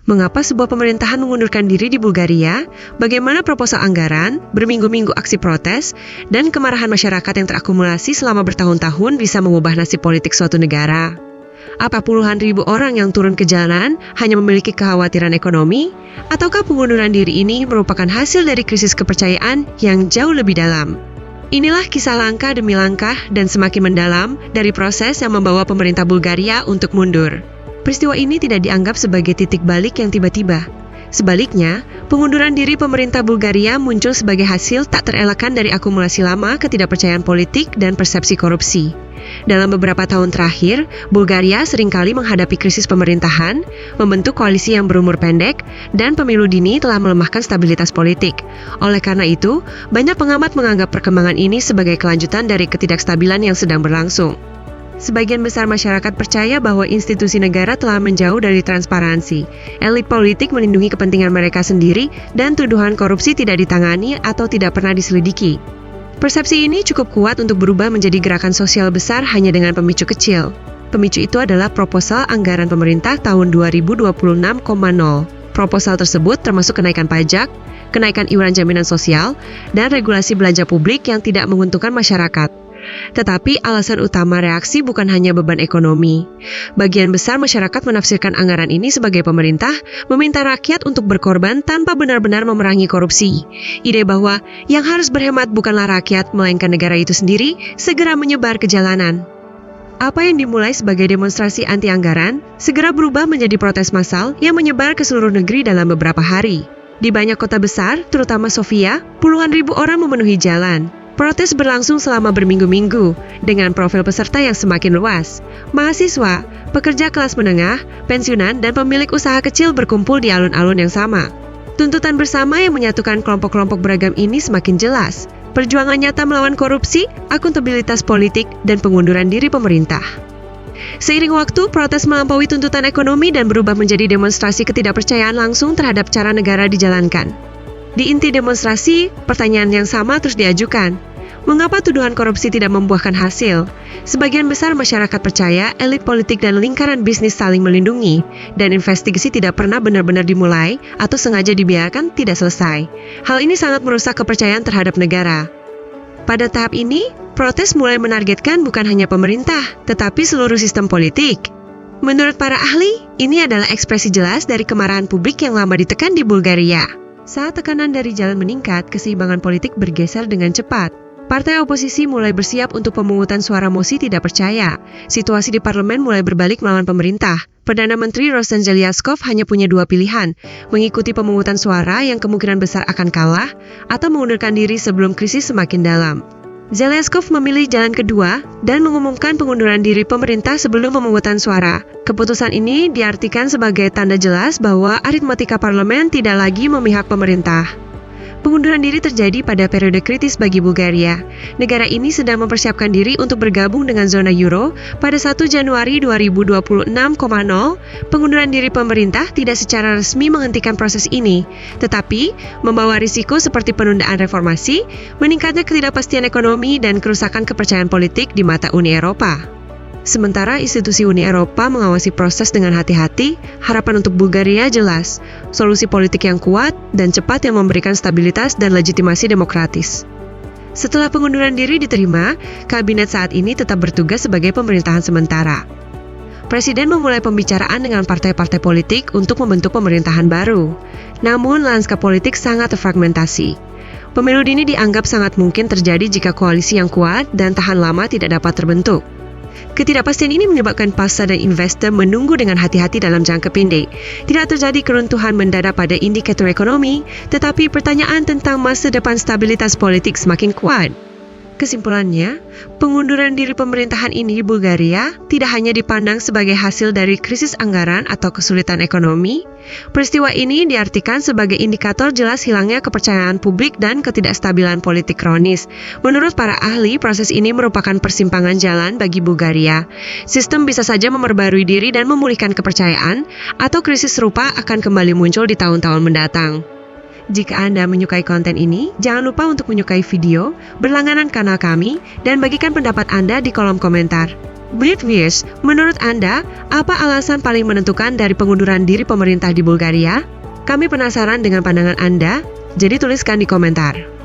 Mengapa sebuah pemerintahan mengundurkan diri di Bulgaria? Bagaimana proposal anggaran, berminggu-minggu aksi protes, dan kemarahan masyarakat yang terakumulasi selama bertahun-tahun bisa mengubah nasib politik suatu negara? Apa puluhan ribu orang yang turun ke jalan hanya memiliki kekhawatiran ekonomi? Ataukah pengunduran diri ini merupakan hasil dari krisis kepercayaan yang jauh lebih dalam? Inilah kisah langkah demi langkah dan semakin mendalam dari proses yang membawa pemerintah Bulgaria untuk mundur. Peristiwa ini tidak dianggap sebagai titik balik yang tiba-tiba. Sebaliknya, pengunduran diri pemerintah Bulgaria muncul sebagai hasil tak terelakkan dari akumulasi lama ketidakpercayaan politik dan persepsi korupsi. Dalam beberapa tahun terakhir, Bulgaria seringkali menghadapi krisis pemerintahan, membentuk koalisi yang berumur pendek, dan pemilu dini telah melemahkan stabilitas politik. Oleh karena itu, banyak pengamat menganggap perkembangan ini sebagai kelanjutan dari ketidakstabilan yang sedang berlangsung. Sebagian besar masyarakat percaya bahwa institusi negara telah menjauh dari transparansi. Elit politik melindungi kepentingan mereka sendiri dan tuduhan korupsi tidak ditangani atau tidak pernah diselidiki. Persepsi ini cukup kuat untuk berubah menjadi gerakan sosial besar hanya dengan pemicu kecil. Pemicu itu adalah proposal anggaran pemerintah tahun 2026,0. Proposal tersebut termasuk kenaikan pajak, kenaikan iuran jaminan sosial, dan regulasi belanja publik yang tidak menguntungkan masyarakat. Tetapi alasan utama reaksi bukan hanya beban ekonomi. Bagian besar masyarakat menafsirkan anggaran ini sebagai pemerintah meminta rakyat untuk berkorban tanpa benar-benar memerangi korupsi. Ide bahwa yang harus berhemat bukanlah rakyat, melainkan negara itu sendiri, segera menyebar ke jalanan. Apa yang dimulai sebagai demonstrasi anti-anggaran, segera berubah menjadi protes massal yang menyebar ke seluruh negeri dalam beberapa hari. Di banyak kota besar, terutama Sofia, puluhan ribu orang memenuhi jalan. Protes berlangsung selama berminggu-minggu, dengan profil peserta yang semakin luas. Mahasiswa, pekerja kelas menengah, pensiunan, dan pemilik usaha kecil berkumpul di alun-alun yang sama. Tuntutan bersama yang menyatukan kelompok-kelompok beragam ini semakin jelas. Perjuangan nyata melawan korupsi, akuntabilitas politik, dan pengunduran diri pemerintah. Seiring waktu, protes melampaui tuntutan ekonomi dan berubah menjadi demonstrasi ketidakpercayaan langsung terhadap cara negara dijalankan. Di inti demonstrasi, pertanyaan yang sama terus diajukan. Mengapa tuduhan korupsi tidak membuahkan hasil? Sebagian besar masyarakat percaya elit politik dan lingkaran bisnis saling melindungi, dan investigasi tidak pernah benar-benar dimulai atau sengaja dibiarkan tidak selesai. Hal ini sangat merusak kepercayaan terhadap negara. Pada tahap ini, protes mulai menargetkan bukan hanya pemerintah, tetapi seluruh sistem politik. Menurut para ahli, ini adalah ekspresi jelas dari kemarahan publik yang lama ditekan di Bulgaria. Saat tekanan dari jalan meningkat, keseimbangan politik bergeser dengan cepat. Partai oposisi mulai bersiap untuk pemungutan suara mosi tidak percaya. Situasi di parlemen mulai berbalik melawan pemerintah. Perdana Menteri Rosen Zeliaskov hanya punya dua pilihan, mengikuti pemungutan suara yang kemungkinan besar akan kalah, atau mengundurkan diri sebelum krisis semakin dalam. Zeliaskov memilih jalan kedua dan mengumumkan pengunduran diri pemerintah sebelum pemungutan suara. Keputusan ini diartikan sebagai tanda jelas bahwa aritmatika parlemen tidak lagi memihak pemerintah. Pengunduran diri terjadi pada periode kritis bagi Bulgaria. Negara ini sedang mempersiapkan diri untuk bergabung dengan zona euro pada 1 Januari 2026,0. Pengunduran diri pemerintah tidak secara resmi menghentikan proses ini, tetapi membawa risiko seperti penundaan reformasi, meningkatnya ketidakpastian ekonomi, dan kerusakan kepercayaan politik di mata Uni Eropa. Sementara institusi Uni Eropa mengawasi proses dengan hati-hati, harapan untuk Bulgaria jelas, solusi politik yang kuat dan cepat yang memberikan stabilitas dan legitimasi demokratis. Setelah pengunduran diri diterima, kabinet saat ini tetap bertugas sebagai pemerintahan sementara. Presiden memulai pembicaraan dengan partai-partai politik untuk membentuk pemerintahan baru. Namun, lanskap politik sangat terfragmentasi. Pemilu dini dianggap sangat mungkin terjadi jika koalisi yang kuat dan tahan lama tidak dapat terbentuk. Ketidakpastian ini menyebabkan pasar dan investor menunggu dengan hati-hati dalam jangka pendek. Tidak terjadi keruntuhan mendadak pada indikator ekonomi, tetapi pertanyaan tentang masa depan stabilitas politik semakin kuat. Kesimpulannya, pengunduran diri pemerintahan ini di Bulgaria tidak hanya dipandang sebagai hasil dari krisis anggaran atau kesulitan ekonomi. Peristiwa ini diartikan sebagai indikator jelas hilangnya kepercayaan publik dan ketidakstabilan politik kronis. Menurut para ahli, proses ini merupakan persimpangan jalan bagi Bulgaria. Sistem bisa saja memperbarui diri dan memulihkan kepercayaan, atau krisis serupa akan kembali muncul di tahun-tahun mendatang. Jika Anda menyukai konten ini, jangan lupa untuk menyukai video, berlangganan kanal kami, dan bagikan pendapat Anda di kolom komentar. Britviers, menurut Anda, apa alasan paling menentukan dari pengunduran diri pemerintah di Bulgaria? Kami penasaran dengan pandangan Anda, jadi tuliskan di komentar.